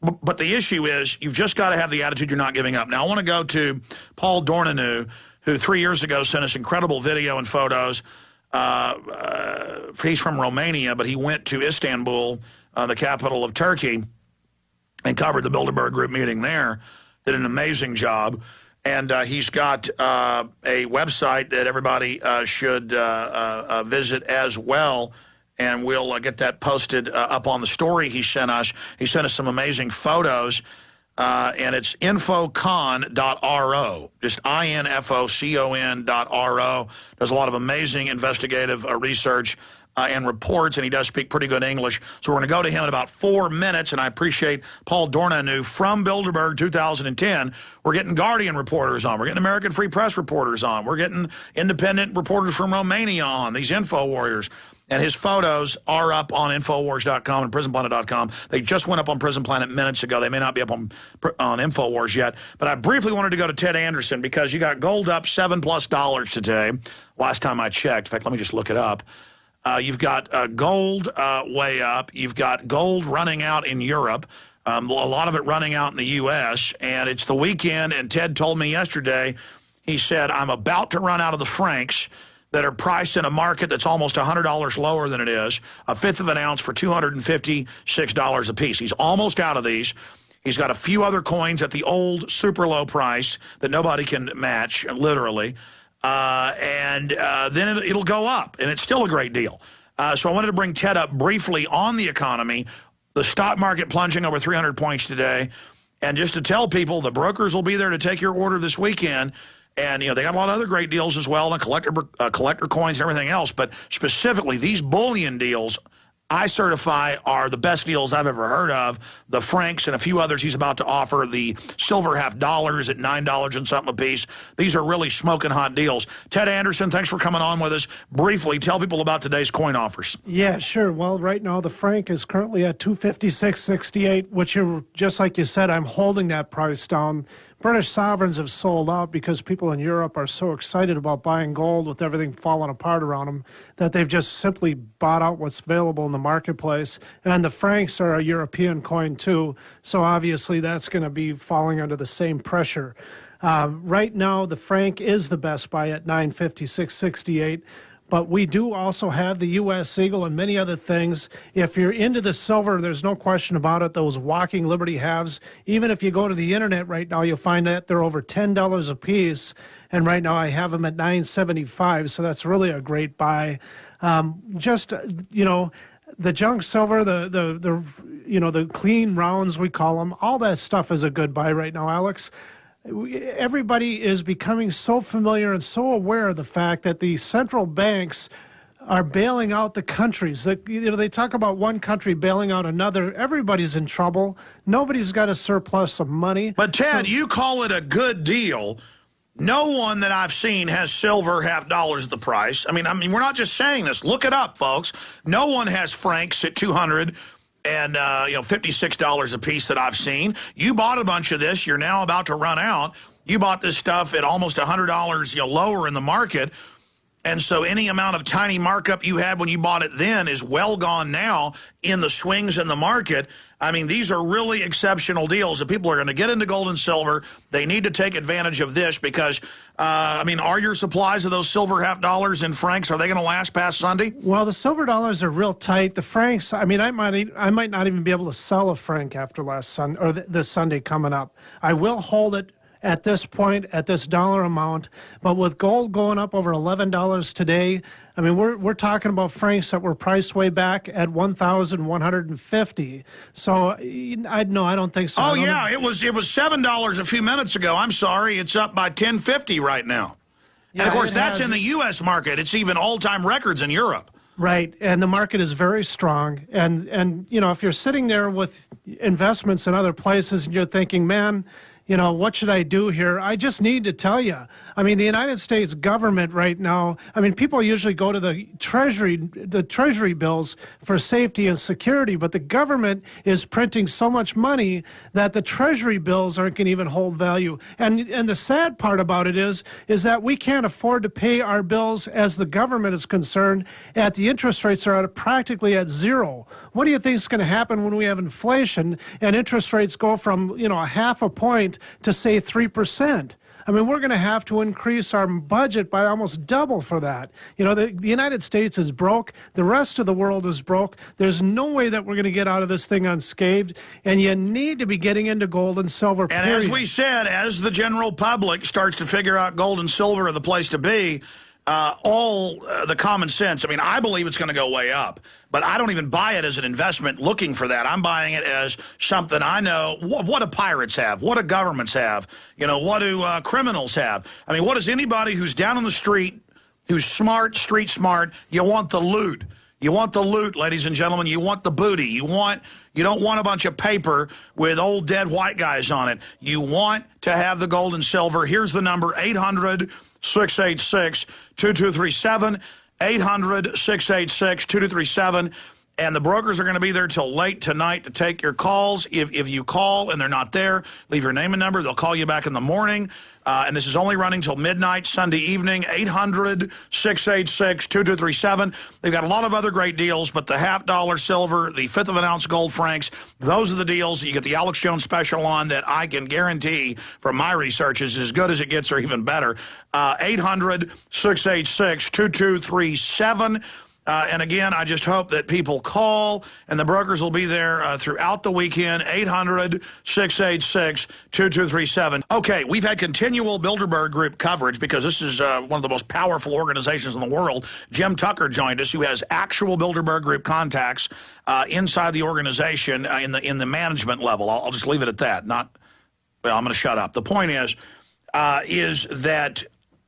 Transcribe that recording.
But the issue is you've just got to have the attitude you're not giving up. Now, I want to go to Paul Dornanu, who 3 years ago sent us incredible video and photos. He's from Romania, but he went to Istanbul, the capital of Turkey, and covered the Bilderberg Group meeting there. Did an amazing job. And he's got a website that everybody should visit as well. And we'll get that posted up on the story he sent us. He sent us some amazing photos. And it's infocon.ro, just infocon.ro. Does a lot of amazing investigative research and reports, and he does speak pretty good English. So we're going to go to him in about 4 minutes, and I appreciate Paul Dornanu from Bilderberg 2010. We're getting Guardian reporters on. We're getting American Free Press reporters on. We're getting independent reporters from Romania on, these info warriors. And his photos are up on Infowars.com and PrisonPlanet.com. They just went up on Prison Planet minutes ago. They may not be up on Infowars yet. But I briefly wanted to go to Ted Anderson because you got gold up $7+ today. Last time I checked. In fact, let me just look it up. You've got gold way up. You've got gold running out in Europe. A lot of it running out in the U.S. And it's the weekend. And Ted told me yesterday, he said, I'm about to run out of the francs that are priced in a market that's almost $100 lower than it is, a fifth of an ounce for $256 a piece. He's almost out of these. He's got a few other coins at the old super low price that nobody can match, literally. And then it'll go up, and it's still a great deal. So I wanted to bring Ted up briefly on the economy, the stock market plunging over 300 points today, and just to tell people the brokers will be there to take your order this weekend. And, you know, they got a lot of other great deals as well, and collector coins and everything else. But specifically, these bullion deals, I certify, are the best deals I've ever heard of. The francs and a few others he's about to offer, the silver $half at $9 and something a piece. These are really smoking hot deals. Ted Anderson, thanks for coming on with us. Briefly, tell people about today's coin offers. Yeah, sure. Well, right now the franc is currently at $256.68, which, just like you said, I'm holding that price down. British sovereigns have sold out because people in Europe are so excited about buying gold with everything falling apart around them that they've just simply bought out what's available in the marketplace. And the francs are a European coin too, so obviously that's going to be falling under the same pressure. Right now, the franc is the best buy at $956.68. But we do also have the U.S. Eagle and many other things. If you're into the silver, there's no question about it. Those walking Liberty halves, even if you go to the internet right now, you'll find that they're over $10 a piece. And right now I have them at $9.75, so that's really a great buy. You know, the junk silver, the clean rounds we call them, all that stuff is a good buy right now, Alex. Everybody is becoming so familiar and so aware of the fact that the central banks are bailing out the countries. That, you know, they talk about one country bailing out another. Everybody's in trouble. Nobody's got a surplus of money. But, Ted, you call it a good deal. No one that I've seen has silver $half at the price. I mean, we're not just saying this. Look it up, folks. No one has francs at 200 and $56 a piece that I've seen. You bought a bunch of this. You're now about to run out. You bought this stuff at almost $100 lower in the market. And so any amount of tiny markup you had when you bought it then is well gone now in the swings in the market. I mean, these are really exceptional deals. If people are going to get into gold and silver, they need to take advantage of this because, are your supplies of those silver $half and francs, are they going to last past Sunday? Well, the silver dollars are real tight. The francs, I might not even be able to sell a franc after last Sunday or this Sunday coming up. I will hold it at this point, at this dollar amount. But with gold going up over $11 today, I mean, we're talking about francs that were priced way back at 1,150. So I don't think so. Oh yeah, it was $7 a few minutes ago. I'm sorry, it's up by 10.50 right now. Yeah, and of course, that's in the U.S. market. It's even all-time records in Europe. Right, and the market is very strong. And if you're sitting there with investments in other places and you're thinking, man, you know, what should I do here? I just need to tell you, I mean, the United States government right now, I mean, people usually go to the treasury bills for safety and security, but the government is printing so much money that the treasury bills aren't going to even hold value. And the sad part about it is that we can't afford to pay our bills as the government is concerned. At the interest rates are practically at zero. What do you think is going to happen when we have inflation and interest rates go from, you know, a half a point to say 3%? I mean, we're going to have to increase our budget by almost double for that. You know, the United States is broke. The rest of the world is broke. There's no way that we're going to get out of this thing unscathed. And you need to be getting into gold and silver. And as we said, as the general public starts to figure out gold and silver are the place to be, the common sense, I mean, I believe it's going to go way up, but I don't even buy it as an investment looking for that. I'm buying it as something I know. What do pirates have? What do governments have? You know, what do criminals have? I mean, what does anybody who's down on the street, who's smart, street smart, you want the loot. You want the loot, ladies and gentlemen. You want the booty. You don't want a bunch of paper with old dead white guys on it. You want to have the gold and silver. Here's the number, 800-686-2237, 800-686-2237. And the brokers are going to be there till late tonight to take your calls. If you call and they're not there, leave your name and number. They'll call you back in the morning. And this is only running till midnight Sunday evening, 800-686-2237. They've got a lot of other great deals, but the $half silver, the fifth of an ounce gold francs, those are the deals. You get the Alex Jones special on that I can guarantee from my research is as good as it gets or even better. 800-686-2237. And again, I just hope that people call, and the brokers will be there throughout the weekend, 800-686-2237. Okay, we've had continual Bilderberg Group coverage because this is one of the most powerful organizations in the world. Jim Tucker joined us, who has actual Bilderberg Group contacts inside the organization in the management level. I'll just leave it at that. Well, I'm going to shut up. The point is that